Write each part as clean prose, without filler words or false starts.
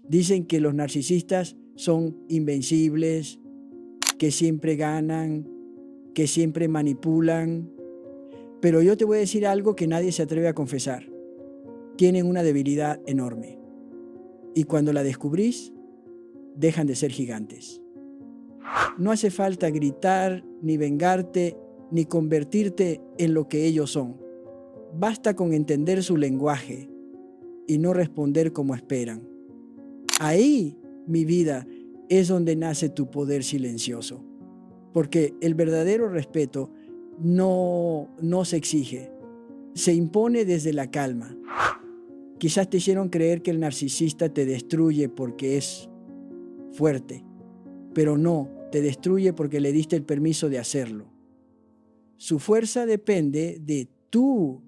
Dicen que los narcisistas son invencibles, que siempre ganan, que siempre manipulan. Pero yo te voy a decir algo que nadie se atreve a confesar. Tienen una debilidad enorme. Y cuando la descubrís, dejan de ser gigantes. No hace falta gritar, ni vengarte, ni convertirte en lo que ellos son. Basta con entender su lenguaje y no responder como esperan. Ahí, mi vida, es donde nace tu poder silencioso. Porque el verdadero respeto no se exige, se impone desde la calma. Quizás te hicieron creer que el narcisista te destruye porque es fuerte, pero no, te destruye porque le diste el permiso de hacerlo. Su fuerza depende de tu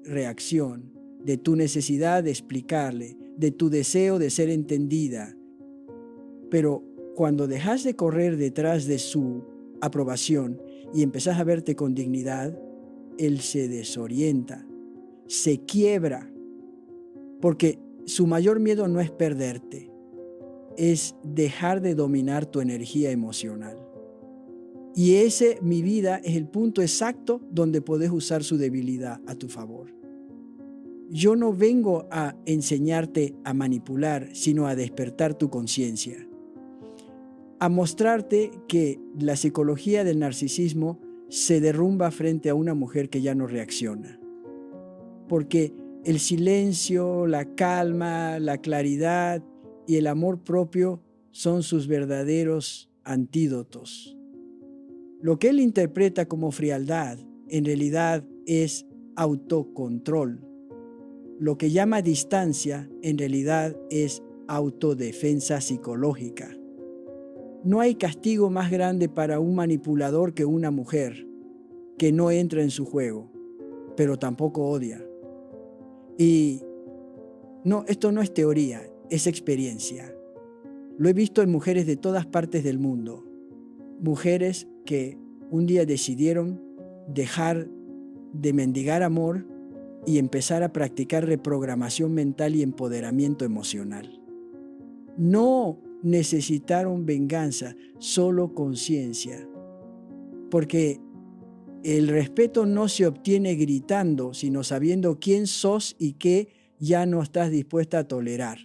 reacción, de tu necesidad de explicarle, de tu deseo de ser entendida. Pero cuando dejas de correr detrás de su aprobación y empezás a verte con dignidad, él se desorienta, se quiebra, porque su mayor miedo no es perderte, es dejar de dominar tu energía emocional. Y ese, mi vida, es el punto exacto donde podés usar su debilidad a tu favor. Yo no vengo a enseñarte a manipular, sino a despertar tu conciencia. A mostrarte que la psicología del narcisismo se derrumba frente a una mujer que ya no reacciona. Porque el silencio, la calma, la claridad y el amor propio son sus verdaderos antídotos. Lo que él interpreta como frialdad, en realidad es autocontrol. Lo que llama distancia, en realidad es autodefensa psicológica. No hay castigo más grande para un manipulador que una mujer que no entra en su juego, pero tampoco odia. Y no, esto no es teoría, es experiencia. Lo he visto en mujeres de todas partes del mundo. Mujeres que un día decidieron dejar de mendigar amor y empezar a practicar reprogramación mental y empoderamiento emocional. No necesitaron venganza, solo conciencia. Porque el respeto no se obtiene gritando, sino sabiendo quién sos y qué ya no estás dispuesta a tolerar.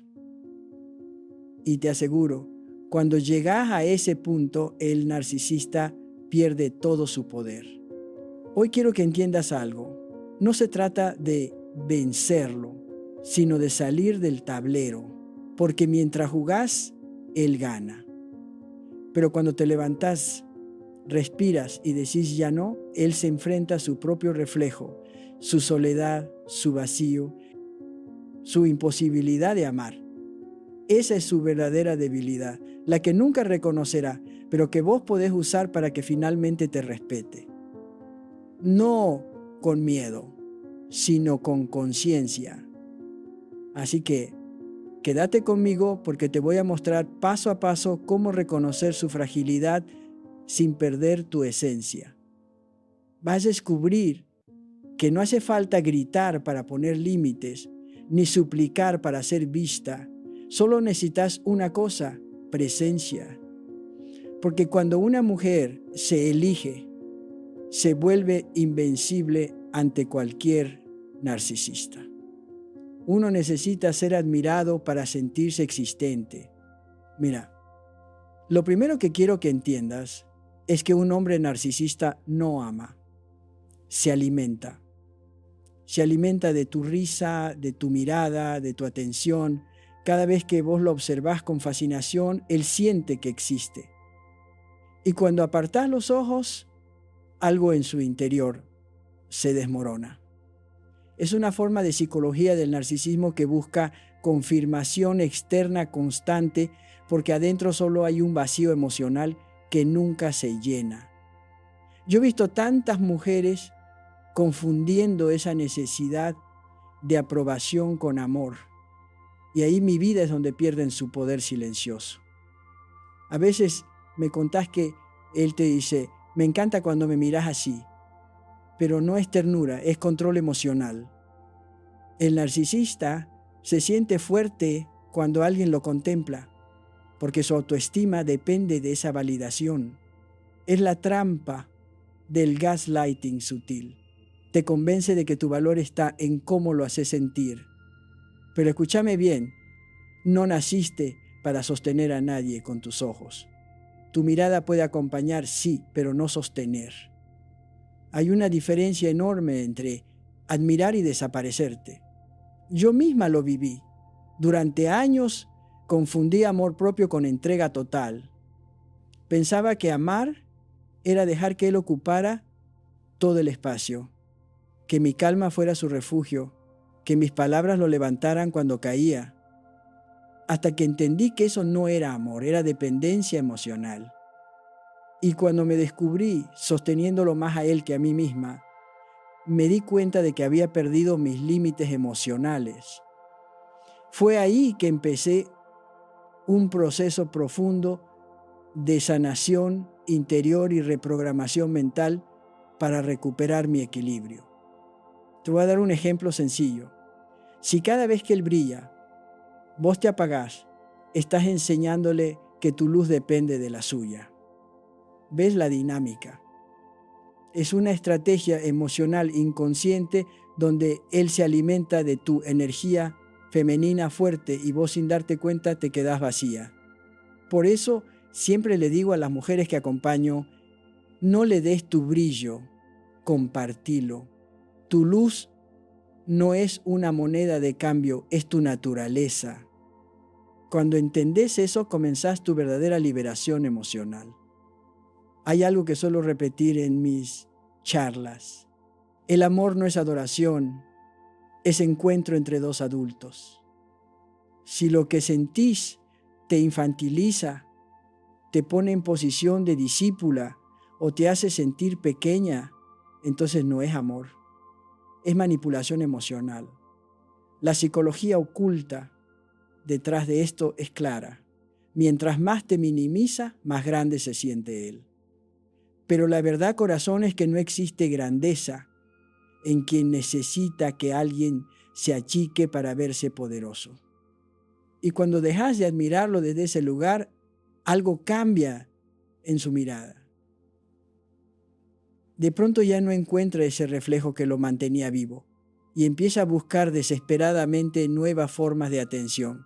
Y te aseguro, cuando llegas a ese punto, el narcisista pierde todo su poder. Hoy quiero que entiendas algo. No se trata de vencerlo, sino de salir del tablero, porque mientras jugás, él gana. Pero cuando te levantás, respiras y decís ya no, él se enfrenta a su propio reflejo, su soledad, su vacío, su imposibilidad de amar. Esa es su verdadera debilidad, la que nunca reconocerá, pero que vos podés usar para que finalmente te respete. No con miedo, sino con conciencia. Así que quédate conmigo porque te voy a mostrar paso a paso cómo reconocer su fragilidad sin perder tu esencia. Vas a descubrir que no hace falta gritar para poner límites, ni suplicar para ser vista. Solo necesitas una cosa, presencia. Porque cuando una mujer se elige, se vuelve invencible ante cualquier narcisista. Uno necesita ser admirado para sentirse existente. Mira, lo primero que quiero que entiendas es que un hombre narcisista no ama, se alimenta. Se alimenta de tu risa, de tu mirada, de tu atención. Cada vez que vos lo observás con fascinación, él siente que existe. Y cuando apartás los ojos, algo en su interior se desmorona. Es una forma de psicología del narcisismo que busca confirmación externa constante porque adentro solo hay un vacío emocional que nunca se llena. Yo he visto tantas mujeres confundiendo esa necesidad de aprobación con amor. Y ahí mi vida es donde pierden su poder silencioso. A veces me contás que él te dice, me encanta cuando me miras así, pero no es ternura, es control emocional. El narcisista se siente fuerte cuando alguien lo contempla, porque su autoestima depende de esa validación. Es la trampa del gaslighting sutil. Te convence de que tu valor está en cómo lo haces sentir. Pero escúchame bien, no naciste para sostener a nadie con tus ojos. Tu mirada puede acompañar, sí, pero no sostener. Hay una diferencia enorme entre admirar y desaparecerte. Yo misma lo viví. Durante años confundí amor propio con entrega total. Pensaba que amar era dejar que él ocupara todo el espacio, que mi calma fuera su refugio, que mis palabras lo levantaran cuando caía, hasta que entendí que eso no era amor, era dependencia emocional. Y cuando me descubrí sosteniéndolo más a él que a mí misma, me di cuenta de que había perdido mis límites emocionales. Fue ahí que empecé un proceso profundo de sanación interior y reprogramación mental para recuperar mi equilibrio. Te voy a dar un ejemplo sencillo. Si cada vez que él brilla, vos te apagás, estás enseñándole que tu luz depende de la suya. ¿Ves la dinámica? Es una estrategia emocional inconsciente donde él se alimenta de tu energía femenina fuerte y vos sin darte cuenta te quedás vacía. Por eso siempre le digo a las mujeres que acompaño, no le des tu brillo, compartilo. Tu luz no es una moneda de cambio, es tu naturaleza. Cuando entendés eso, comenzás tu verdadera liberación emocional. Hay algo que suelo repetir en mis charlas. El amor no es adoración, es encuentro entre dos adultos. Si lo que sentís te infantiliza, te pone en posición de discípula o te hace sentir pequeña, entonces no es amor. Es manipulación emocional. La psicología oculta detrás de esto es clara. Mientras más te minimiza, más grande se siente él. Pero la verdad, corazón, es que no existe grandeza en quien necesita que alguien se achique para verse poderoso. Y cuando dejas de admirarlo desde ese lugar, algo cambia en su mirada. De pronto ya no encuentra ese reflejo que lo mantenía vivo y empieza a buscar desesperadamente nuevas formas de atención.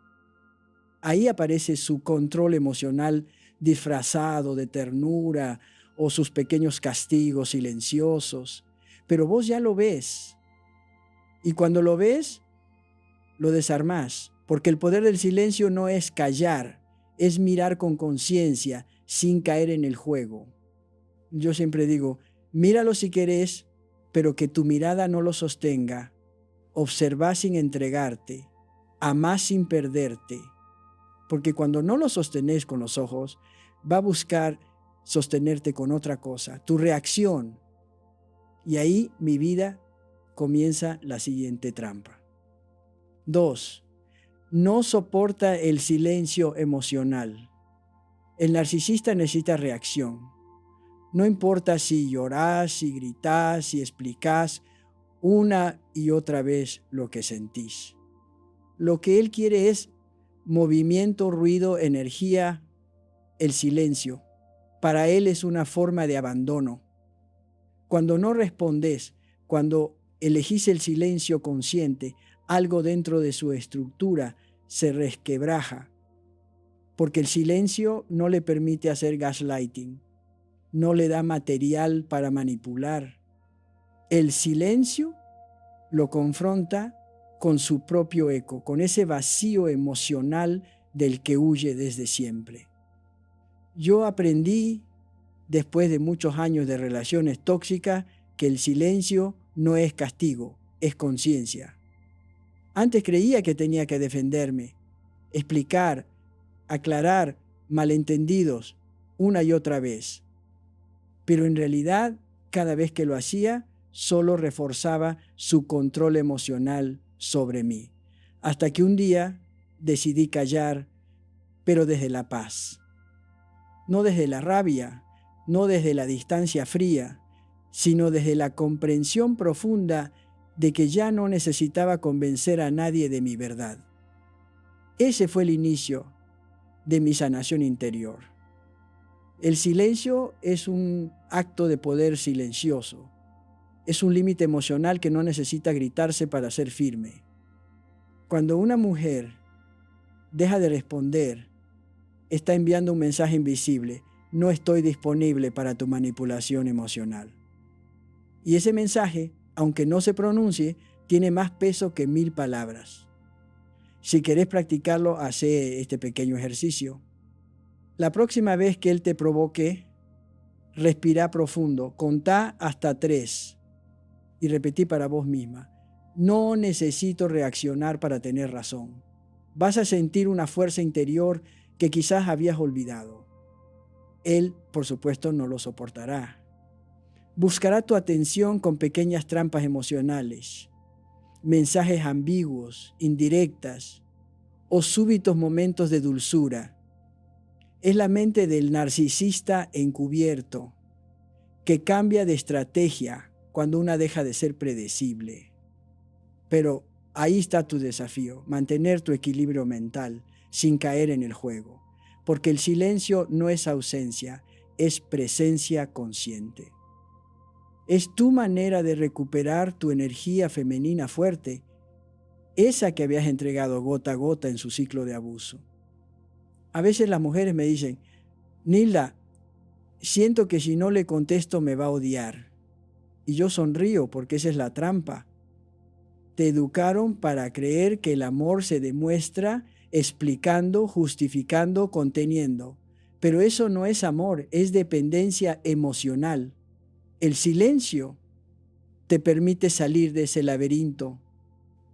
Ahí aparece su control emocional disfrazado de ternura o sus pequeños castigos silenciosos, pero vos ya lo ves. Y cuando lo ves, lo desarmás, porque el poder del silencio no es callar, es mirar con conciencia, sin caer en el juego. Yo siempre digo, míralo si querés, pero que tu mirada no lo sostenga. Observá sin entregarte, amá sin perderte. Porque cuando no lo sostenés con los ojos, va a buscar sostenerte con otra cosa, tu reacción. Y ahí mi vida comienza la siguiente trampa. 2. No soporta el silencio emocional. El narcisista necesita reacción. No importa si llorás, si gritás, si explicás una y otra vez lo que sentís. Lo que él quiere es movimiento, ruido, energía, el silencio. Para él es una forma de abandono. Cuando no respondes, cuando elegís el silencio consciente, algo dentro de su estructura se resquebraja, porque el silencio no le permite hacer gaslighting, no le da material para manipular. El silencio lo confronta con su propio eco, con ese vacío emocional del que huye desde siempre. Yo aprendí, después de muchos años de relaciones tóxicas, que el silencio no es castigo, es conciencia. Antes creía que tenía que defenderme, explicar, aclarar malentendidos una y otra vez. Pero en realidad, cada vez que lo hacía, solo reforzaba su control emocional sobre mí. Hasta que un día decidí callar, pero desde la paz. No desde la rabia, no desde la distancia fría, sino desde la comprensión profunda de que ya no necesitaba convencer a nadie de mi verdad. Ese fue el inicio de mi sanación interior. El silencio es un acto de poder silencioso. Es un límite emocional que no necesita gritarse para ser firme. Cuando una mujer deja de responder, está enviando un mensaje invisible: no estoy disponible para tu manipulación emocional. Y ese mensaje, aunque no se pronuncie, tiene más peso que 1000 palabras. Si querés practicarlo, hace este pequeño ejercicio. La próxima vez que él te provoque, respira profundo, contá hasta 3 y repetí para vos misma: no necesito reaccionar para tener razón. Vas a sentir una fuerza interior que quizás habías olvidado. Él, por supuesto, no lo soportará. Buscará tu atención con pequeñas trampas emocionales, mensajes ambiguos, indirectas o súbitos momentos de dulzura. Es la mente del narcisista encubierto, que cambia de estrategia cuando una deja de ser predecible. Pero ahí está tu desafío: mantener tu equilibrio mental sin caer en el juego, porque el silencio no es ausencia, es presencia consciente. Es tu manera de recuperar tu energía femenina fuerte, esa que habías entregado gota a gota en su ciclo de abuso. A veces las mujeres me dicen: Nilda, siento que si no le contesto me va a odiar. Y yo sonrío porque esa es la trampa. Te educaron para creer que el amor se demuestra explicando, justificando, conteniendo. Pero eso no es amor, es dependencia emocional. El silencio te permite salir de ese laberinto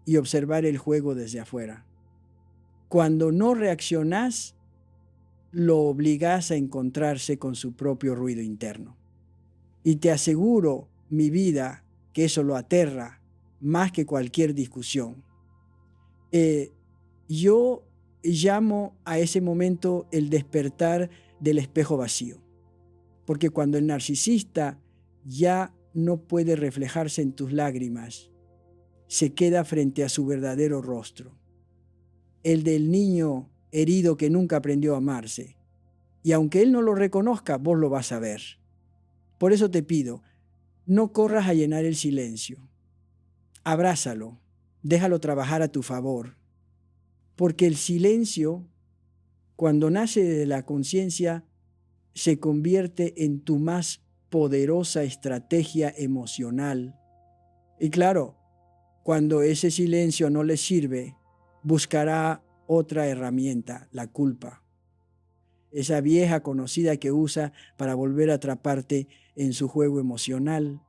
y observar el juego desde afuera. Cuando no reaccionás, lo obligás a encontrarse con su propio ruido interno. Y te aseguro, mi vida, que eso lo aterra más que cualquier discusión. Yo llamo a ese momento el despertar del espejo vacío. Porque cuando el narcisista ya no puede reflejarse en tus lágrimas, se queda frente a su verdadero rostro, el del niño herido que nunca aprendió a amarse. Y aunque él no lo reconozca, vos lo vas a ver. Por eso te pido, no corras a llenar el silencio. Abrázalo, déjalo trabajar a tu favor. Porque el silencio, cuando nace de la conciencia, se convierte en tu más poderosa estrategia emocional. Y claro, cuando ese silencio no le sirve, buscará otra herramienta: la culpa. Esa vieja conocida que usa para volver a atraparte en su juego emocional.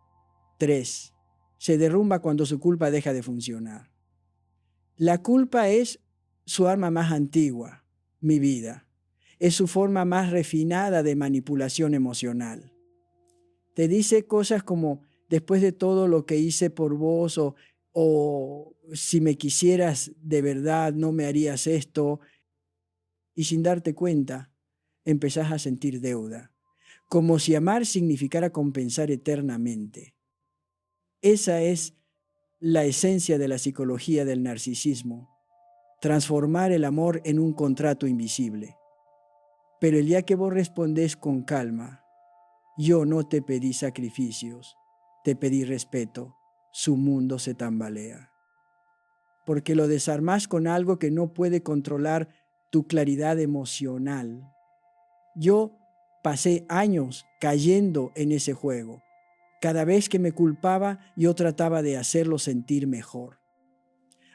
3. Se derrumba cuando su culpa deja de funcionar. La culpa es su arma más antigua, mi vida. Es su forma más refinada de manipulación emocional. Te dice cosas como: después de todo lo que hice por vos, o si me quisieras de verdad no me harías esto. Y sin darte cuenta, empezás a sentir deuda, como si amar significara compensar eternamente. Esa es la esencia de la psicología del narcisismo: transformar el amor en un contrato invisible. Pero el día que vos respondés con calma: yo no te pedí sacrificios, te pedí respeto, su mundo se tambalea. Porque lo desarmás con algo que no puede controlar tu claridad emocional. Yo pasé años cayendo en ese juego. Cada vez que me culpaba, yo trataba de hacerlo sentir mejor.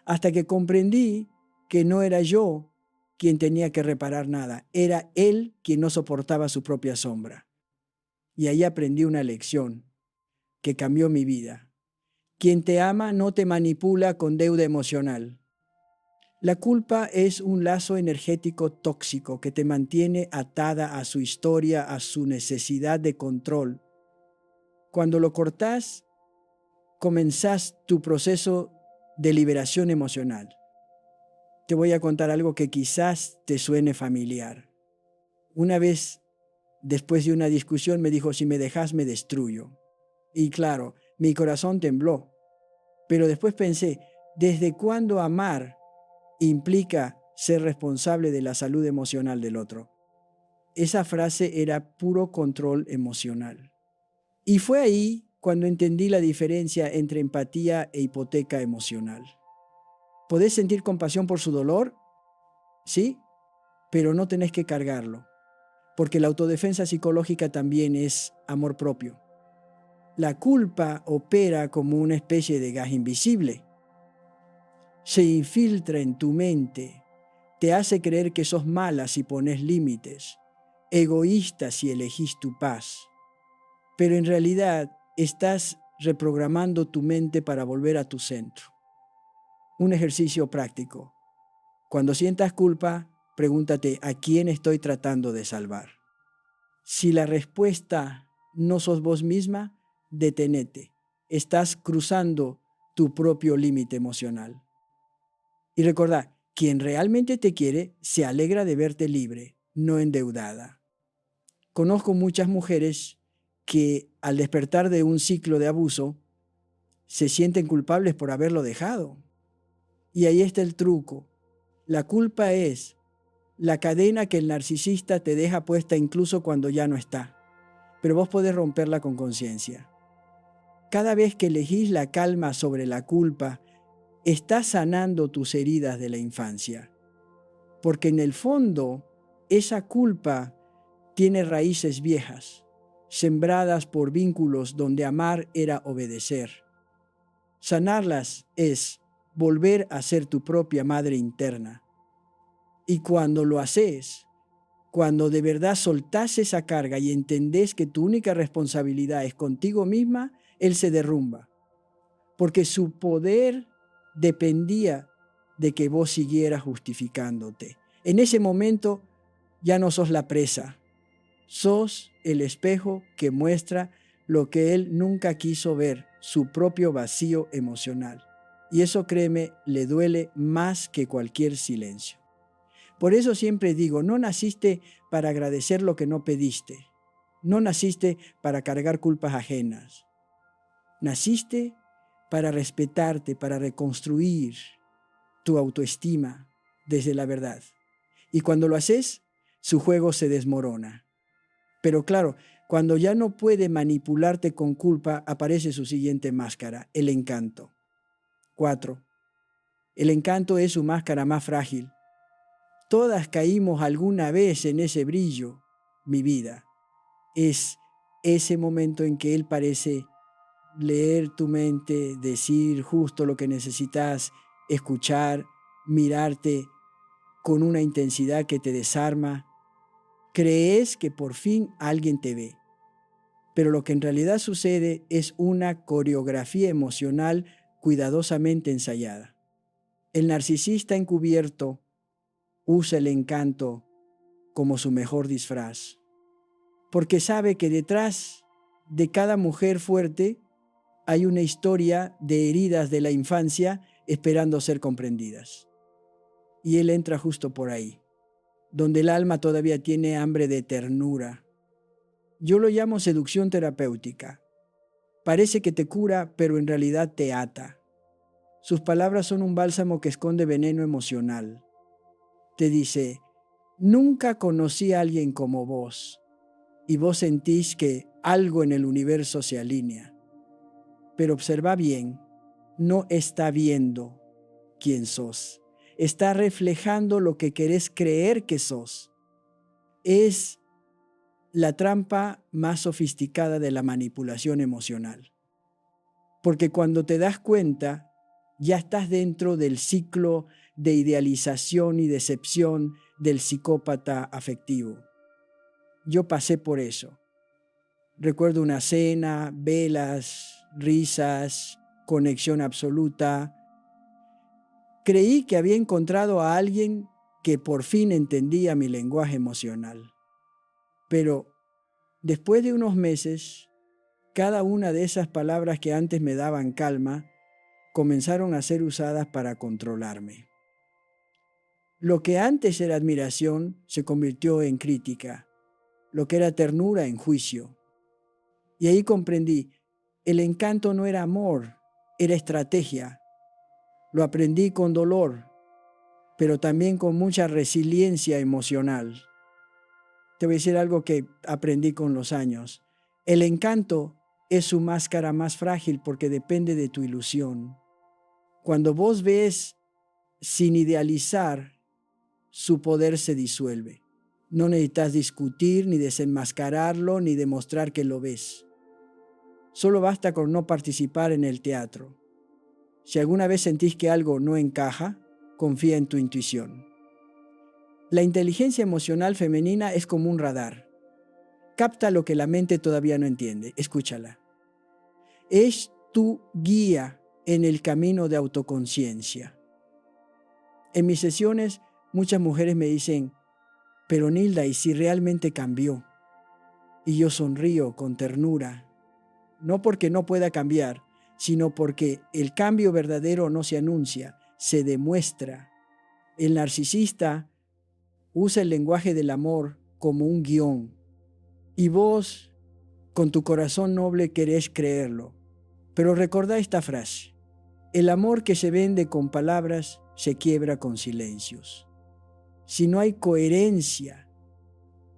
Hasta que comprendí que no era yo quien tenía que reparar nada, era él quien no soportaba su propia sombra. Y ahí aprendí una lección que cambió mi vida. Quien te ama no te manipula con deuda emocional. La culpa es un lazo energético tóxico que te mantiene atada a su historia, a su necesidad de control. Cuando lo cortás, comenzás tu proceso de liberación emocional. Te voy a contar algo que quizás te suene familiar. Una vez, después de una discusión, me dijo: si me dejas, me destruyo. Y claro, mi corazón tembló. Pero después pensé: ¿desde cuándo amar implica ser responsable de la salud emocional del otro. Esa frase era puro control emocional. Y fue ahí cuando entendí la diferencia entre empatía e hipoteca emocional. ¿Podés sentir compasión por su dolor? Sí, pero no tenés que cargarlo, porque la autodefensa psicológica también es amor propio. La culpa opera como una especie de gas invisible. Se infiltra en tu mente, te hace creer que sos mala si pones límites, egoísta si elegís tu paz. Pero en realidad estás reprogramando tu mente para volver a tu centro. Un ejercicio práctico. Cuando sientas culpa, pregúntate a quién estoy tratando de salvar. Si la respuesta no sos vos misma, detenete. Estás cruzando tu propio límite emocional. Y recordá, quien realmente te quiere se alegra de verte libre, no endeudada. Conozco muchas mujeres que al despertar de un ciclo de abuso se sienten culpables por haberlo dejado. Y ahí está el truco. La culpa es la cadena que el narcisista te deja puesta incluso cuando ya no está. Pero vos podés romperla con conciencia. Cada vez que elegís la calma sobre la culpa, estás sanando tus heridas de la infancia. Porque en el fondo, esa culpa tiene raíces viejas, sembradas por vínculos donde amar era obedecer. Sanarlas es volver a ser tu propia madre interna. Y cuando lo haces, cuando de verdad soltás esa carga y entendés que tu única responsabilidad es contigo misma, él se derrumba. Porque su poder dependía de que vos siguieras justificándote. En ese momento ya no sos la presa, sos el espejo que muestra lo que él nunca quiso ver, su propio vacío emocional. Y eso, créeme, le duele más que cualquier silencio. Por eso siempre digo, no naciste para agradecer lo que no pediste. No naciste para cargar culpas ajenas. Naciste para respetarte, para reconstruir tu autoestima desde la verdad. Y cuando lo haces, su juego se desmorona. Pero claro, cuando ya no puede manipularte con culpa, aparece su siguiente máscara, el encanto. 4. El encanto es su máscara más frágil. Todas caímos alguna vez en ese brillo, mi vida. Es ese momento en que él parece leer tu mente, decir justo lo que necesitas, escuchar, mirarte con una intensidad que te desarma. Crees que por fin alguien te ve. Pero lo que en realidad sucede es una coreografía emocional cuidadosamente ensayada. El narcisista encubierto usa el encanto como su mejor disfraz, porque sabe que detrás de cada mujer fuerte hay una historia de heridas de la infancia esperando ser comprendidas. Y él entra justo por ahí, donde el alma todavía tiene hambre de ternura. Yo lo llamo seducción terapéutica. Parece que te cura, pero en realidad te ata. Sus palabras son un bálsamo que esconde veneno emocional. Te dice, nunca conocí a alguien como vos, y vos sentís que algo en el universo se alinea. Pero observa bien, no está viendo quién sos. Está reflejando lo que querés creer que sos. Es la trampa más sofisticada de la manipulación emocional. Porque cuando te das cuenta, ya estás dentro del ciclo de idealización y decepción del psicópata afectivo. Yo pasé por eso. Recuerdo una cena, velas, risas, conexión absoluta. Creí que había encontrado a alguien que por fin entendía mi lenguaje emocional. Pero después de unos meses, cada una de esas palabras que antes me daban calma comenzaron a ser usadas para controlarme. Lo que antes era admiración se convirtió en crítica, lo que era ternura en juicio. Y ahí comprendí, el encanto no era amor, era estrategia. Lo aprendí con dolor, pero también con mucha resiliencia emocional. Te voy a decir algo que aprendí con los años. El encanto es su máscara más frágil porque depende de tu ilusión. Cuando vos ves sin idealizar, su poder se disuelve. No necesitas discutir, ni desenmascararlo, ni demostrar que lo ves. Solo basta con no participar en el teatro. Si alguna vez sentís que algo no encaja, confía en tu intuición. La inteligencia emocional femenina es como un radar. Capta lo que la mente todavía no entiende. Escúchala. Es tu guía en el camino de autoconciencia. En mis sesiones, muchas mujeres me dicen, pero Nilda, ¿y si realmente cambió? Y yo sonrío con ternura, no porque no pueda cambiar, sino porque el cambio verdadero no se anuncia, se demuestra. El narcisista usa el lenguaje del amor como un guión, y vos, con tu corazón noble, querés creerlo. Pero recordá esta frase: el amor que se vende con palabras se quiebra con silencios. Si no hay coherencia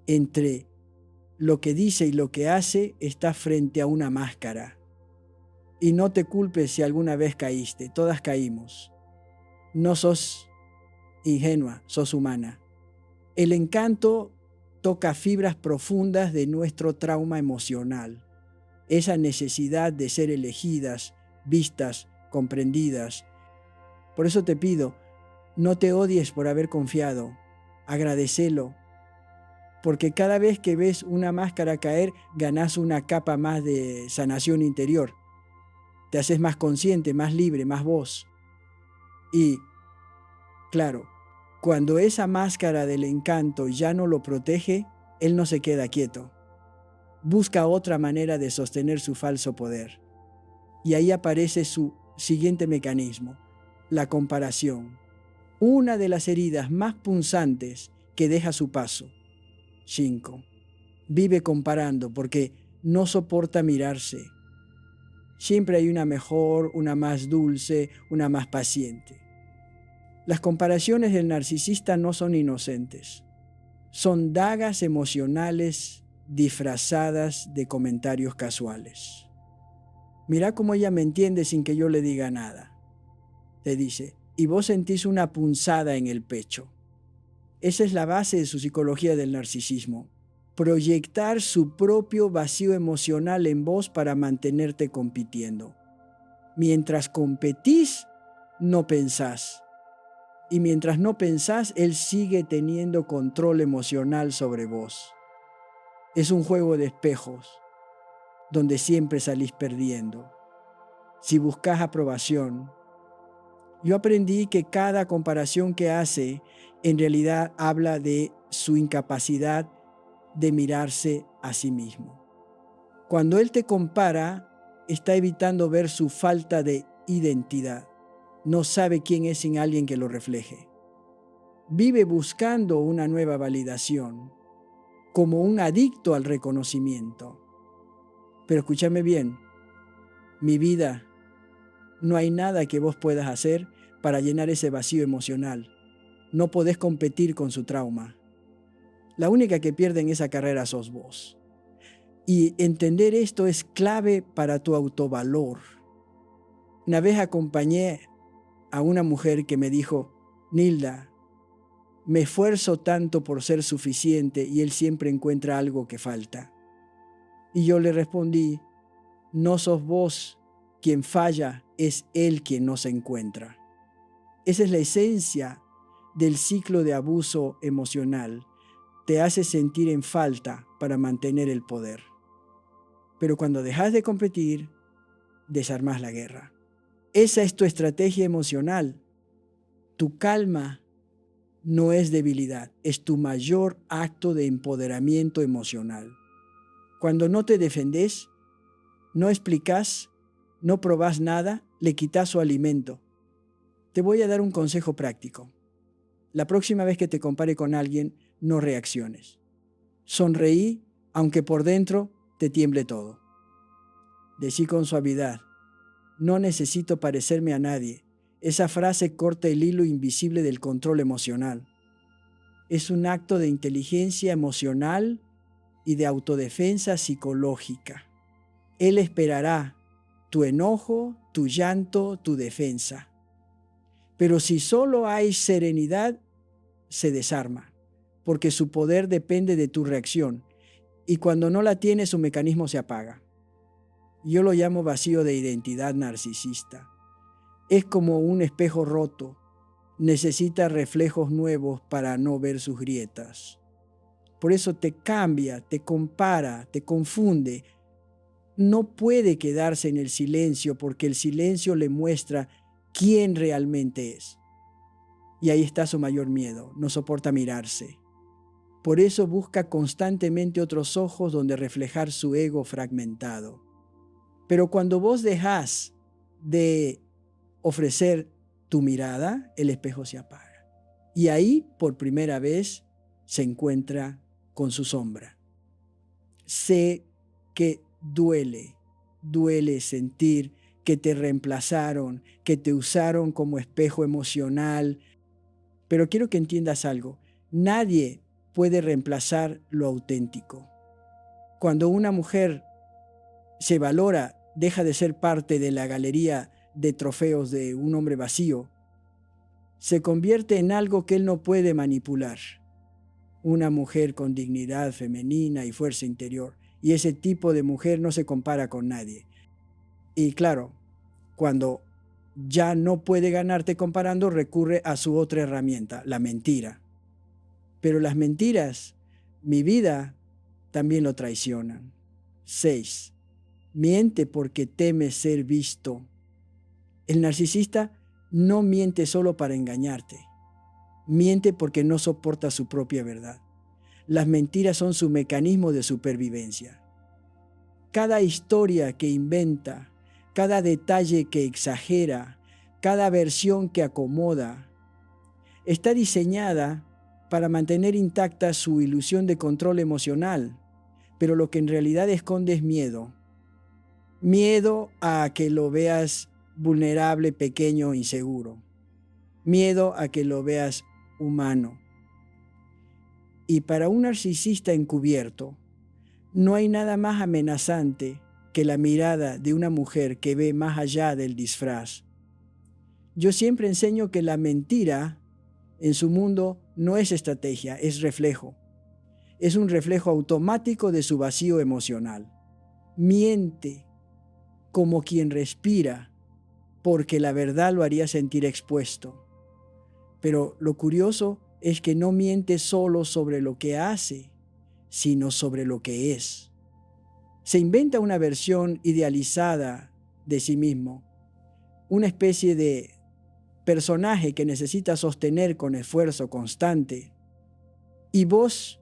entre lo que dice y lo que hace, está frente a una máscara. Y no te culpes si alguna vez caíste, todas caímos. No sos ingenua, sos humana. El encanto toca fibras profundas de nuestro trauma emocional, esa necesidad de ser elegidas, vistas, comprendidas. Por eso te pido, no te odies por haber confiado, agradecelo, porque cada vez que ves una máscara caer, ganás una capa más de sanación interior. Te haces más consciente, más libre, más vos. Y, claro, cuando esa máscara del encanto ya no lo protege, él no se queda quieto. Busca otra manera de sostener su falso poder. Y ahí aparece su siguiente mecanismo, la comparación. Una de las heridas más punzantes que deja su paso. 5. Vive comparando porque no soporta mirarse. Siempre hay una mejor, una más dulce, una más paciente. Las comparaciones del narcisista no son inocentes. Son dagas emocionales disfrazadas de comentarios casuales. Mira cómo ella me entiende sin que yo le diga nada. Te dice, y vos sentís una punzada en el pecho. Esa es la base de su psicología del narcisismo. Proyectar su propio vacío emocional en vos para mantenerte compitiendo. Mientras competís, no pensás. Y mientras no pensás, él sigue teniendo control emocional sobre vos. Es un juego de espejos, donde siempre salís perdiendo. Si buscas aprobación, yo aprendí que cada comparación que hace en realidad habla de su incapacidad de mirarse a sí mismo. Cuando él te compara, está evitando ver su falta de identidad. No sabe quién es sin alguien que lo refleje. Vive buscando una nueva validación, como un adicto al reconocimiento. Pero escúchame bien, mi vida, no hay nada que vos puedas hacer para llenar ese vacío emocional. No podés competir con su trauma. La única que pierde en esa carrera sos vos. Y entender esto es clave para tu autovalor. Una vez acompañé a una mujer que me dijo, Nilda, me esfuerzo tanto por ser suficiente y él siempre encuentra algo que falta. Y yo le respondí, no sos vos quien falla, es él quien no se encuentra. Esa es la esencia del ciclo de abuso emocional. Te hace sentir en falta para mantener el poder. Pero cuando dejas de competir, desarmás la guerra. Esa es tu estrategia emocional. Tu calma no es debilidad, es tu mayor acto de empoderamiento emocional. Cuando no te defendés, no explicás, no probás nada, le quitas su alimento. Te voy a dar un consejo práctico. La próxima vez que te compare con alguien, no reacciones. Sonreí, aunque por dentro te tiemble todo. Decí con suavidad, no necesito parecerme a nadie, Esa frase corta el hilo invisible del control emocional. Es un acto de inteligencia emocional y de autodefensa psicológica. Él esperará tu enojo, tu llanto, tu defensa. Pero si solo hay serenidad, se desarma, porque su poder depende de tu reacción. Y cuando no la tiene, su mecanismo se apaga. Yo lo llamo vacío de identidad narcisista. Es como un espejo roto. Necesita reflejos nuevos para no ver sus grietas. Por eso te cambia, te compara, te confunde. No puede quedarse en el silencio porque el silencio le muestra quién realmente es. Y ahí está su mayor miedo, no soporta mirarse. Por eso busca constantemente otros ojos donde reflejar su ego fragmentado. Pero cuando vos dejás de ofrecer tu mirada, el espejo se apaga. Y ahí, por primera vez, se encuentra con su sombra. Sé que duele sentir que te reemplazaron, que te usaron como espejo emocional. Pero quiero que entiendas algo. Nadie puede reemplazar lo auténtico. Cuando una mujer se valora, deja de ser parte de la galería de trofeos de un hombre vacío, se convierte en algo que él no puede manipular. Una mujer con dignidad femenina y fuerza interior. Y ese tipo de mujer no se compara con nadie. Y claro, cuando ya no puede ganarte comparando, recurre a su otra herramienta, la mentira. Pero las mentiras, mi vida, también lo traicionan. 6. Miente porque teme ser visto. El narcisista no miente solo para engañarte. Miente porque no soporta su propia verdad. Las mentiras son su mecanismo de supervivencia. Cada historia que inventa, cada detalle que exagera, cada versión que acomoda, está diseñada para mantener intacta su ilusión de control emocional, pero lo que en realidad esconde es miedo. Miedo a que lo veas vulnerable, pequeño, inseguro. Miedo a que lo veas humano. Y para un narcisista encubierto, no hay nada más amenazante que la mirada de una mujer que ve más allá del disfraz. Yo siempre enseño que la mentira en su mundo no es estrategia, es reflejo. Es un reflejo automático de su vacío emocional. Miente como quien respira, porque la verdad lo haría sentir expuesto. Pero lo curioso es que no miente solo sobre lo que hace, sino sobre lo que es. Se inventa una versión idealizada de sí mismo, una especie de personaje que necesita sostener con esfuerzo constante. Y vos,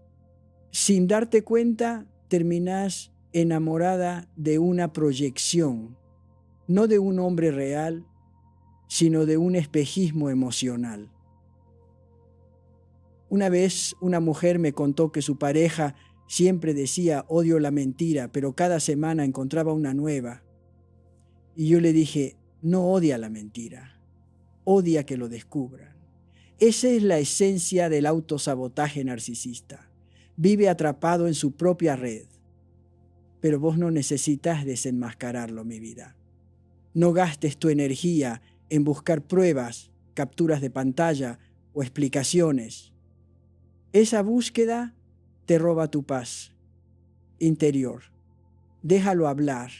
sin darte cuenta, terminás enamorada de una proyección, no de un hombre real, sino de un espejismo emocional. Una vez una mujer me contó que su pareja siempre decía odio la mentira, pero cada semana encontraba una nueva. Y yo le dije, no odia la mentira, odia que lo descubran. Esa es la esencia del autosabotaje narcisista. Vive atrapado en su propia red. Pero vos no necesitas desenmascararlo, mi vida. No gastes tu energía en buscar pruebas, capturas de pantalla o explicaciones. Esa búsqueda te roba tu paz interior. Déjalo hablar.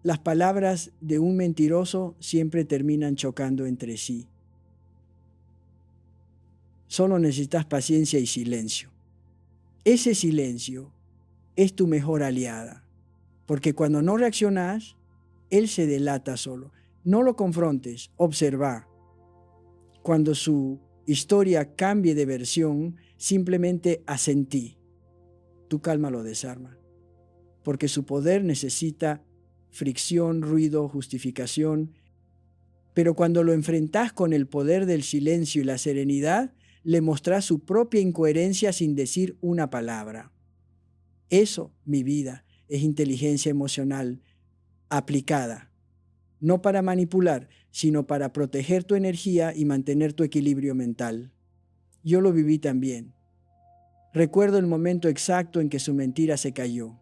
Las palabras de un mentiroso siempre terminan chocando entre sí. Solo necesitas paciencia y silencio. Ese silencio es tu mejor aliada, porque cuando no reaccionas, él se delata solo. No lo confrontes, observa. Cuando su historia cambie de versión, simplemente asentí. Tu calma lo desarma, porque su poder necesita fricción, ruido, justificación. Pero cuando lo enfrentás con el poder del silencio y la serenidad, le mostrás su propia incoherencia sin decir una palabra. Eso, mi vida, es inteligencia emocional aplicada. no para manipular, sino para proteger tu energía y mantener tu equilibrio mental. Yo lo viví también. Recuerdo el momento exacto en que su mentira se cayó.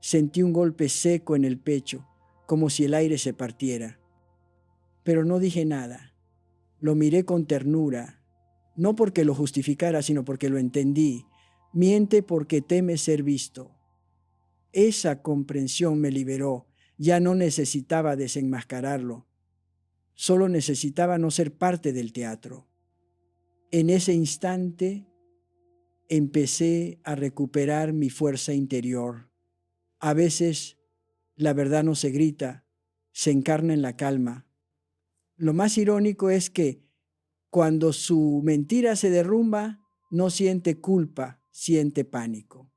Sentí un golpe seco en el pecho, como si el aire se partiera. Pero no dije nada. Lo miré con ternura, no porque lo justificara, sino porque lo entendí. Miente porque teme ser visto. Esa comprensión me liberó. Ya no necesitaba desenmascararlo. Solo necesitaba no ser parte del teatro. En ese instante empecé a recuperar mi fuerza interior. A veces la verdad no se grita, se encarna en la calma. Lo más irónico es que cuando su mentira se derrumba, no siente culpa, siente pánico.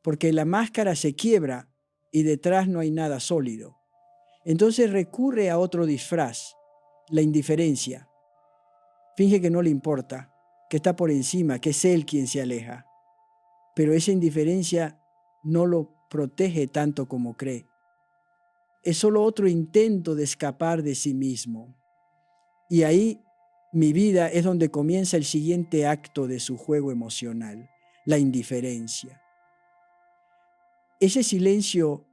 Porque la máscara se quiebra y detrás no hay nada sólido. Entonces recurre a otro disfraz, la indiferencia. Finge que no le importa, que está por encima, que es él quien se aleja. Pero esa indiferencia no lo protege tanto como cree. Es solo otro intento de escapar de sí mismo. Y ahí mi vida es donde comienza el siguiente acto de su juego emocional, la indiferencia. Ese silencio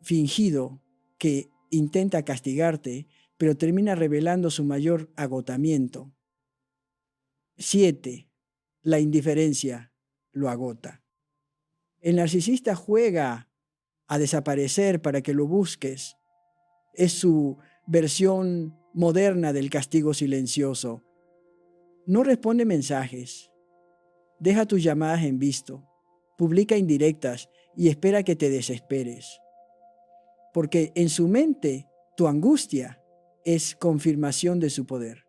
fingido que intenta castigarte, pero termina revelando su mayor agotamiento. 7. La indiferencia lo agota. El narcisista juega a desaparecer para que lo busques. Es su versión moderna del castigo silencioso. No responde mensajes. Deja tus llamadas en visto. Publica indirectas y espera que te desesperes. Porque en su mente, tu angustia es confirmación de su poder.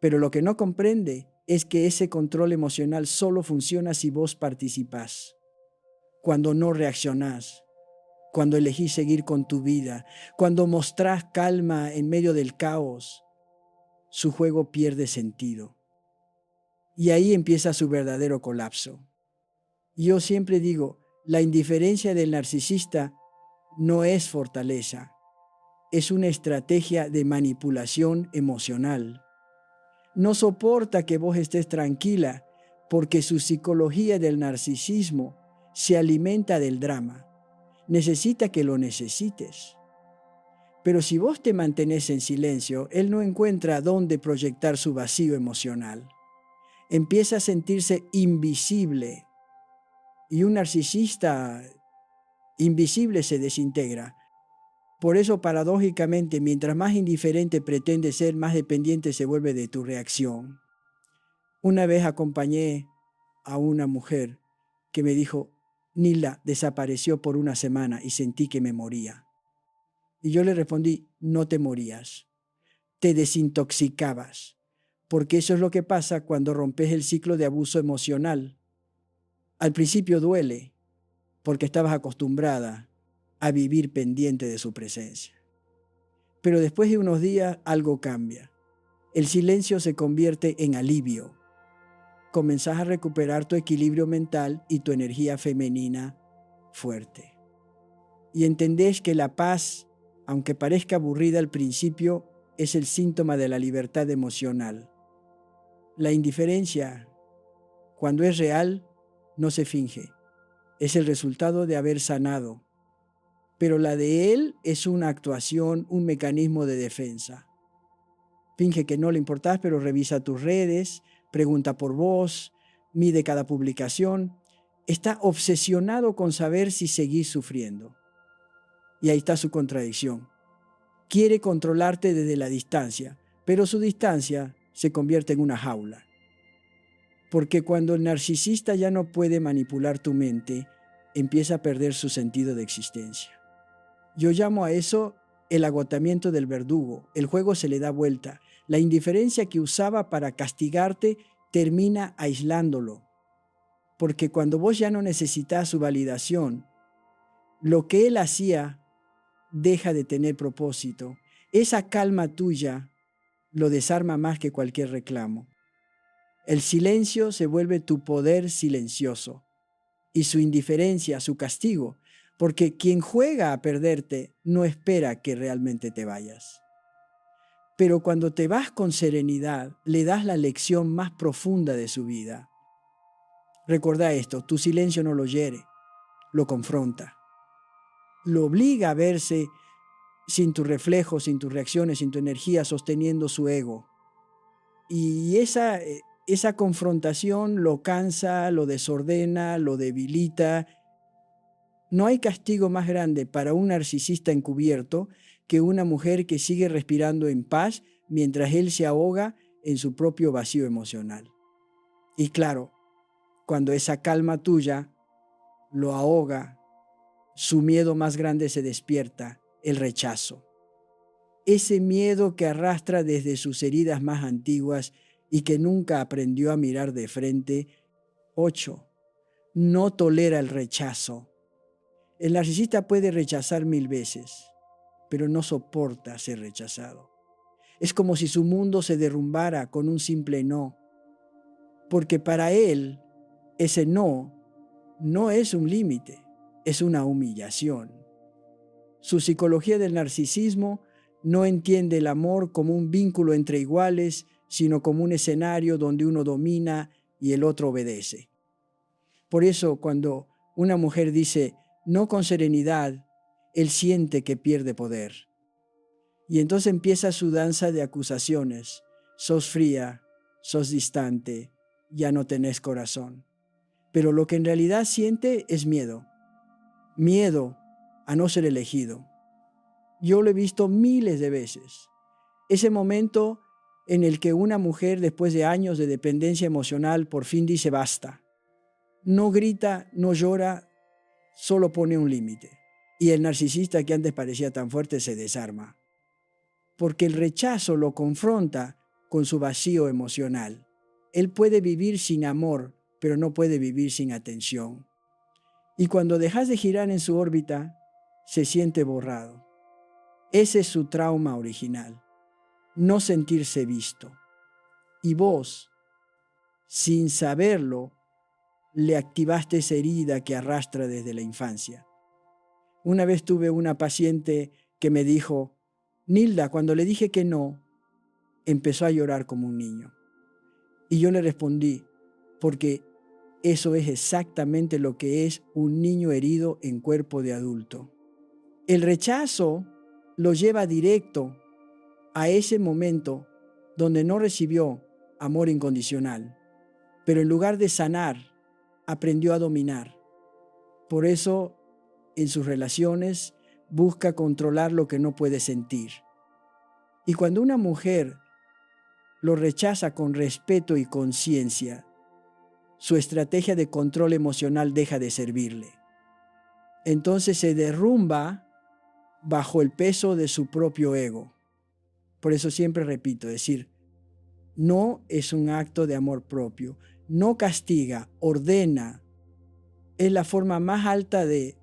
Pero lo que no comprende es que ese control emocional solo funciona si vos participás. Cuando no reaccionás, cuando elegís seguir con tu vida, cuando mostrás calma en medio del caos, su juego pierde sentido. Y ahí empieza su verdadero colapso. Yo siempre digo, la indiferencia del narcisista no es fortaleza, es una estrategia de manipulación emocional. No soporta que vos estés tranquila porque su psicología del narcisismo se alimenta del drama. Necesita que lo necesites. Pero si vos te mantenés en silencio, él no encuentra dónde proyectar su vacío emocional. Empieza a sentirse invisible. Y un narcisista invisible se desintegra. Por eso, paradójicamente, mientras más indiferente pretende ser, más dependiente se vuelve de tu reacción. Una vez acompañé a una mujer que me dijo, Nilda desapareció por una semana y sentí que me moría. Y yo le respondí, no te morías, te desintoxicabas, porque eso es lo que pasa cuando rompes el ciclo de abuso emocional. Al principio duele, porque estabas acostumbrada a vivir pendiente de su presencia. Pero después de unos días algo cambia. El silencio se convierte en alivio. Comenzás a recuperar tu equilibrio mental y tu energía femenina fuerte. Y entendés que la paz, aunque parezca aburrida al principio, es el síntoma de la libertad emocional. La indiferencia, cuando es real, no se finge. Es el resultado de haber sanado. Pero la de él es una actuación, un mecanismo de defensa. Finge que no le importás, pero revisa tus redes, pregunta por vos, mide cada publicación. Está obsesionado con saber si seguís sufriendo. Y ahí está su contradicción. Quiere controlarte desde la distancia, pero su distancia se convierte en una jaula. Porque cuando el narcisista ya no puede manipular tu mente, empieza a perder su sentido de existencia. Yo llamo a eso el agotamiento del verdugo. El juego se le da vuelta. La indiferencia que usaba para castigarte termina aislándolo. Porque cuando vos ya no necesitas su validación, lo que él hacía deja de tener propósito. Esa calma tuya lo desarma más que cualquier reclamo. El silencio se vuelve tu poder silencioso y su indiferencia, su castigo, porque quien juega a perderte no espera que realmente te vayas. Pero cuando te vas con serenidad, le das la lección más profunda de su vida. Recuerda esto, tu silencio no lo hiere, lo confronta. Lo obliga a verse sin tu reflejo, sin tus reacciones, sin tu energía, sosteniendo su ego. Y esa confrontación lo cansa, lo desordena, lo debilita. No hay castigo más grande para un narcisista encubierto que una mujer que sigue respirando en paz mientras él se ahoga en su propio vacío emocional. Y claro, cuando esa calma tuya lo ahoga, su miedo más grande se despierta, el rechazo. Ese miedo que arrastra desde sus heridas más antiguas y que nunca aprendió a mirar de frente. 8. No tolera el rechazo. El narcisista puede rechazar 1000 veces, pero no soporta ser rechazado. Es como si su mundo se derrumbara con un simple no, porque para él ese no es un límite, es una humillación. Su psicología del narcisismo no entiende el amor como un vínculo entre iguales, sino como un escenario donde uno domina y el otro obedece. Por eso, cuando una mujer dice no con serenidad, él siente que pierde poder. Y entonces empieza su danza de acusaciones. Sos fría, sos distante, ya no tenés corazón. Pero lo que en realidad siente es miedo. Miedo a no ser elegido. Yo lo he visto miles de veces. Ese momento en el que una mujer, después de años de dependencia emocional, por fin dice basta. No grita, no llora, solo pone un límite. Y el narcisista que antes parecía tan fuerte se desarma. Porque el rechazo lo confronta con su vacío emocional. Él puede vivir sin amor, pero no puede vivir sin atención. Y cuando dejas de girar en su órbita, se siente borrado. Ese es su trauma original, no sentirse visto. Y vos, sin saberlo, le activaste esa herida que arrastra desde la infancia. Una vez tuve una paciente que me dijo, Nilda, cuando le dije que no, empezó a llorar como un niño. Y yo le respondí, porque eso es exactamente lo que es un niño herido en cuerpo de adulto. El rechazo lo lleva directo a ese momento donde no recibió amor incondicional, pero en lugar de sanar, aprendió a dominar. Por eso, en sus relaciones, busca controlar lo que no puede sentir. Y cuando una mujer lo rechaza con respeto y conciencia, su estrategia de control emocional deja de servirle. Entonces se derrumba bajo el peso de su propio ego. Por eso siempre repito, decir, no es un acto de amor propio, no castiga, ordena. Es la forma más alta de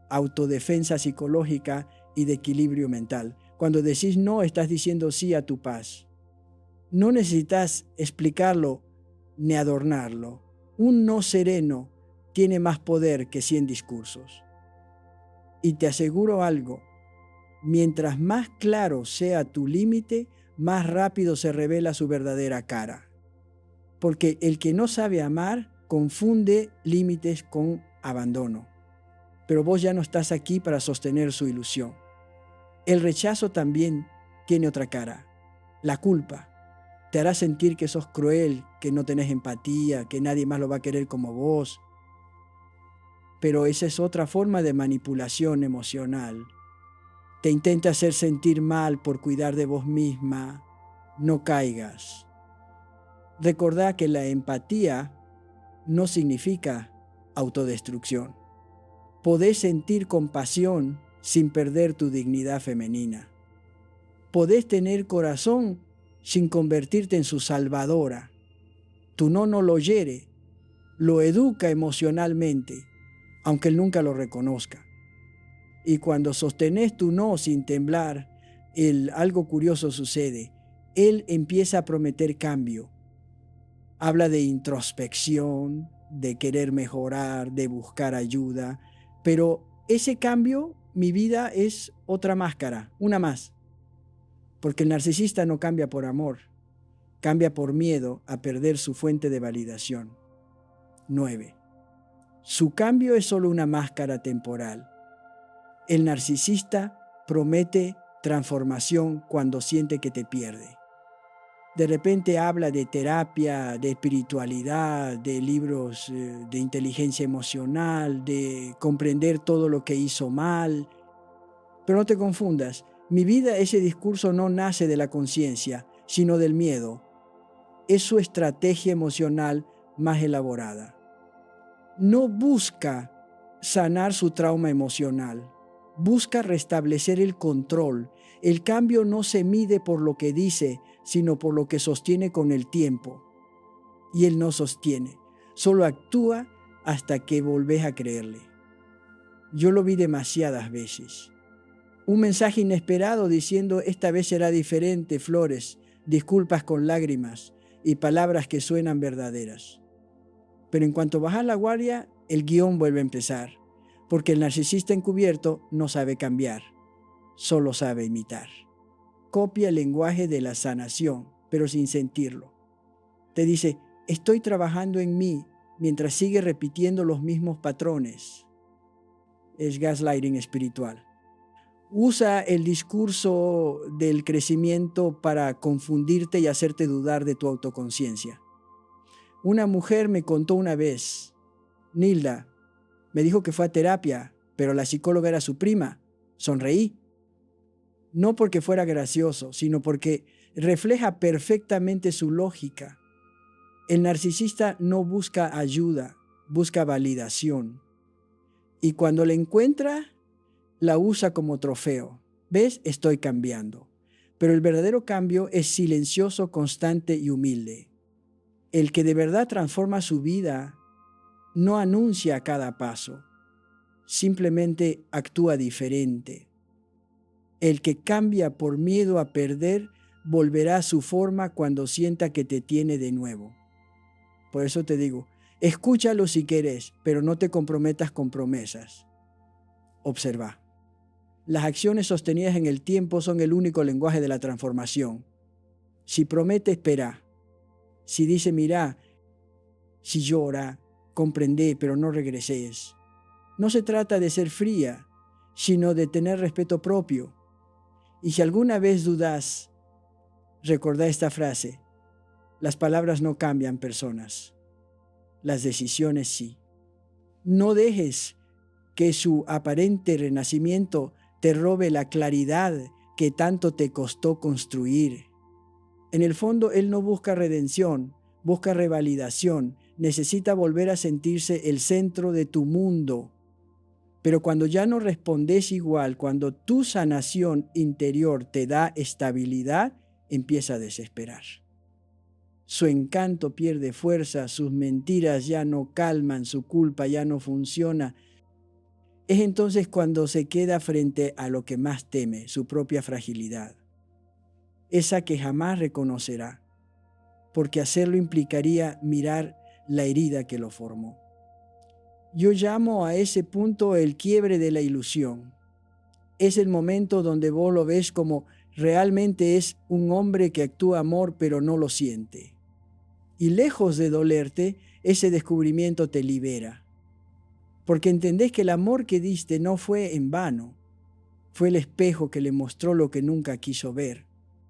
autodefensa psicológica y de equilibrio mental. Cuando decís no, estás diciendo sí a tu paz. No necesitas explicarlo ni adornarlo. Un no sereno tiene más poder que 100 discursos. Y te aseguro algo, mientras más claro sea tu límite, más rápido se revela su verdadera cara. Porque el que no sabe amar confunde límites con abandono. Pero vos ya no estás aquí para sostener su ilusión. El rechazo también tiene otra cara, la culpa. Te hará sentir que sos cruel, que no tenés empatía, que nadie más lo va a querer como vos. Pero esa es otra forma de manipulación emocional. Te intenta hacer sentir mal por cuidar de vos misma. No caigas. Recordá que la empatía no significa autodestrucción. Podés sentir compasión sin perder tu dignidad femenina. Podés tener corazón sin convertirte en su salvadora. Tu no lo hiere, lo educa emocionalmente, aunque él nunca lo reconozca. Y cuando sostenés tu no sin temblar, algo curioso sucede. Él empieza a prometer cambio. Habla de introspección, de querer mejorar, de buscar ayuda, pero ese cambio, mi vida es otra máscara, una más. Porque el narcisista no cambia por amor, cambia por miedo a perder su fuente de validación. 9. Su cambio es solo una máscara temporal. El narcisista promete transformación cuando siente que te pierde. De repente habla de terapia, de espiritualidad, de libros de inteligencia emocional, de comprender todo lo que hizo mal. Pero no te confundas, mi vida, ese discurso no nace de la conciencia, sino del miedo. Es su estrategia emocional más elaborada. No busca sanar su trauma emocional, busca restablecer el control. El cambio no se mide por lo que dice, sino por lo que sostiene con el tiempo. Y él no sostiene, solo actúa hasta que volvés a creerle. Yo lo vi demasiadas veces. Un mensaje inesperado diciendo: esta vez será diferente, flores, disculpas con lágrimas y palabras que suenan verdaderas. Pero en cuanto bajas la guardia, el guión vuelve a empezar, porque el narcisista encubierto no sabe cambiar, solo sabe imitar. Copia el lenguaje de la sanación, pero sin sentirlo. Te dice: estoy trabajando en mí, mientras sigue repitiendo los mismos patrones. Es gaslighting espiritual. Usa el discurso del crecimiento para confundirte y hacerte dudar de tu autoconciencia. Una mujer me contó una vez: Nilda, me dijo que fue a terapia, pero la psicóloga era su prima. Sonreí. No porque fuera gracioso, sino porque refleja perfectamente su lógica. El narcisista no busca ayuda, busca validación. Y cuando la encuentra, la usa como trofeo. ¿Ves? Estoy cambiando. Pero el verdadero cambio es silencioso, constante y humilde. El que de verdad transforma su vida no anuncia a cada paso, simplemente actúa diferente. El que cambia por miedo a perder volverá a su forma cuando sienta que te tiene de nuevo. Por eso te digo, escúchalo si quieres, pero no te comprometas con promesas. Observa. Las acciones sostenidas en el tiempo son el único lenguaje de la transformación. Si promete, espera. Si dice, mira, si llora, comprendé, pero no regreses. No se trata de ser fría, sino de tener respeto propio. Y si alguna vez dudas, recordá esta frase: las palabras no cambian personas, las decisiones sí. No dejes que su aparente renacimiento te robe la claridad que tanto te costó construir. En el fondo, él no busca redención, busca revalidación, necesita volver a sentirse el centro de tu mundo. Pero cuando ya no respondes igual, cuando tu sanación interior te da estabilidad, empieza a desesperar. Su encanto pierde fuerza, sus mentiras ya no calman, su culpa ya no funciona. Es entonces cuando se queda frente a lo que más teme, su propia fragilidad, esa que jamás reconocerá, porque hacerlo implicaría mirar la herida que lo formó. Yo llamo a ese punto el quiebre de la ilusión. Es el momento donde vos lo ves como realmente es un hombre que actúa amor pero no lo siente. Y lejos de dolerte, ese descubrimiento te libera. Porque entendés que el amor que diste no fue en vano. Fue el espejo que le mostró lo que nunca quiso ver.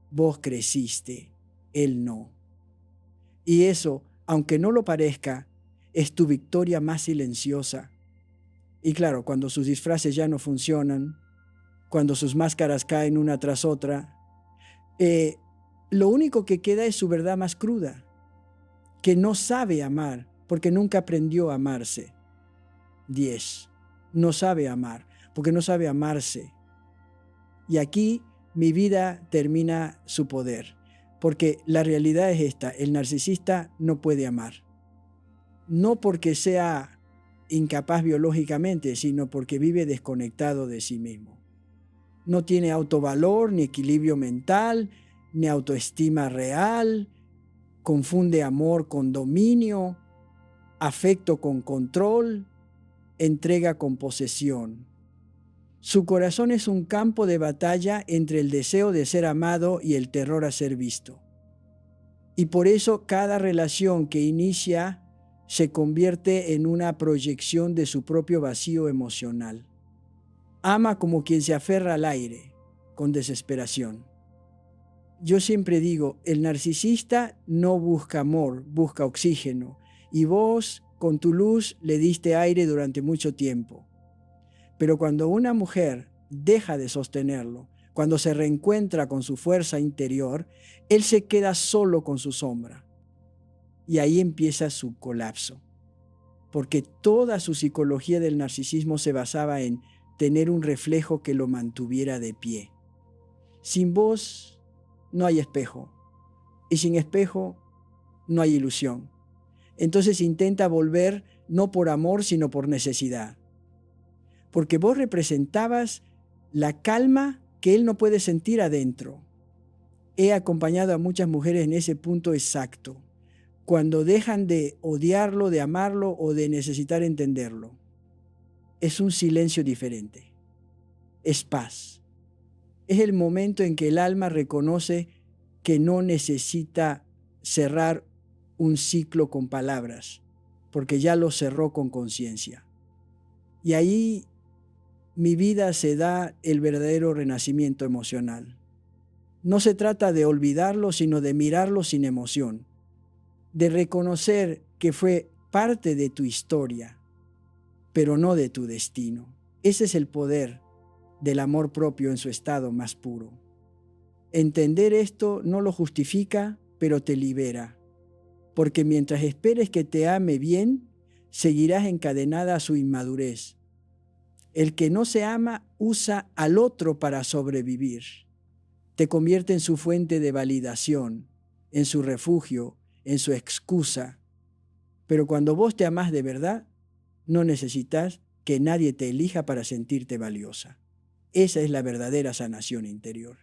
Vos creciste, él no. Y eso, aunque no lo parezca, es tu victoria más silenciosa. Y claro, cuando sus disfraces ya no funcionan, cuando sus máscaras caen una tras otra, lo único que queda es su verdad más cruda, que no sabe amar porque nunca aprendió a amarse. 10. No sabe amar porque no sabe amarse. Y aquí mi vida termina su poder, porque la realidad es esta: el narcisista no puede amar. No porque sea incapaz biológicamente, sino porque vive desconectado de sí mismo. No tiene autovalor, ni equilibrio mental, ni autoestima real, confunde amor con dominio, afecto con control, entrega con posesión. Su corazón es un campo de batalla entre el deseo de ser amado y el terror a ser visto. Y por eso cada relación que inicia se convierte en una proyección de su propio vacío emocional. Ama como quien se aferra al aire, con desesperación. Yo siempre digo, el narcisista no busca amor, busca oxígeno. Y vos, con tu luz, le diste aire durante mucho tiempo. Pero cuando una mujer deja de sostenerlo, cuando se reencuentra con su fuerza interior, él se queda solo con su sombra. Y ahí empieza su colapso. Porque toda su psicología del narcisismo se basaba en tener un reflejo que lo mantuviera de pie. Sin voz no hay espejo. Y sin espejo no hay ilusión. Entonces intenta volver no por amor, sino por necesidad. Porque vos representabas la calma que él no puede sentir adentro. He acompañado a muchas mujeres en ese punto exacto, cuando dejan de odiarlo, de amarlo o de necesitar entenderlo. Es un silencio diferente. Es paz. Es el momento en que el alma reconoce que no necesita cerrar un ciclo con palabras, porque ya lo cerró con conciencia. Y ahí mi vida se da el verdadero renacimiento emocional. No se trata de olvidarlo, sino de mirarlo sin emoción, de reconocer que fue parte de tu historia, pero no de tu destino. Ese es el poder del amor propio en su estado más puro. Entender esto no lo justifica, pero te libera, porque mientras esperes que te ame bien, seguirás encadenada a su inmadurez. El que no se ama usa al otro para sobrevivir. Te convierte en su fuente de validación, en su refugio, en su excusa. Pero cuando vos te amás de verdad, no necesitas que nadie te elija para sentirte valiosa. Esa es la verdadera sanación interior.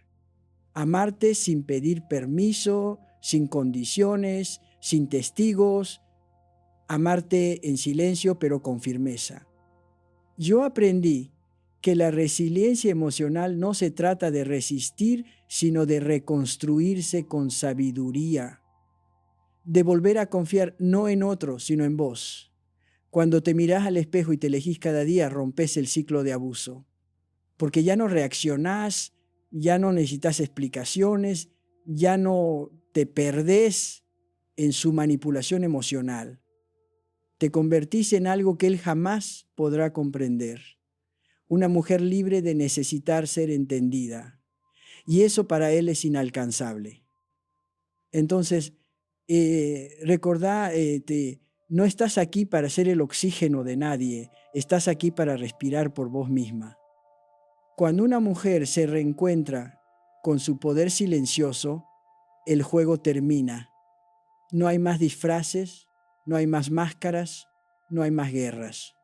Amarte sin pedir permiso, sin condiciones, sin testigos. Amarte en silencio pero con firmeza. Yo aprendí que la resiliencia emocional no se trata de resistir, sino de reconstruirse con sabiduría, de volver a confiar no en otros, sino en vos. Cuando te mirás al espejo y te elegís cada día, rompes el ciclo de abuso, porque ya no reaccionás, ya no necesitas explicaciones, ya no te perdés en su manipulación emocional. Te convertís en algo que él jamás podrá comprender. Una mujer libre de necesitar ser entendida. Y eso para él es inalcanzable. Entonces, recordá, no estás aquí para ser el oxígeno de nadie, estás aquí para respirar por vos misma. Cuando una mujer se reencuentra con su poder silencioso, el juego termina. No hay más disfraces, no hay más máscaras, no hay más guerras.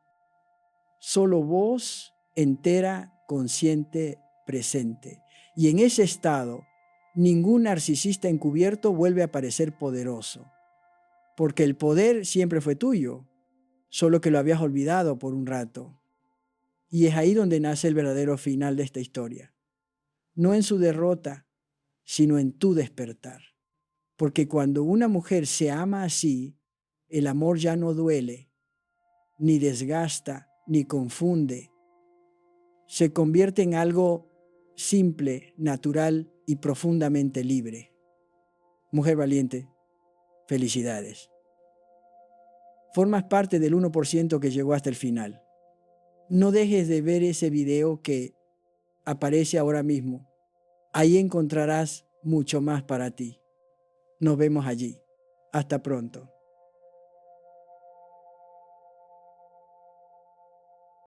Solo vos, entera, consciente, presente. Y en ese estado, ningún narcisista encubierto vuelve a parecer poderoso. Porque el poder siempre fue tuyo, solo que lo habías olvidado por un rato. Y es ahí donde nace el verdadero final de esta historia. No en su derrota, sino en tu despertar. Porque cuando una mujer se ama así, el amor ya no duele, ni desgasta, ni confunde. Se convierte en algo simple, natural y profundamente libre. Mujer valiente, felicidades. Formas parte del 1% que llegó hasta el final. No dejes de ver ese video que aparece ahora mismo. Ahí encontrarás mucho más para ti. Nos vemos allí. Hasta pronto.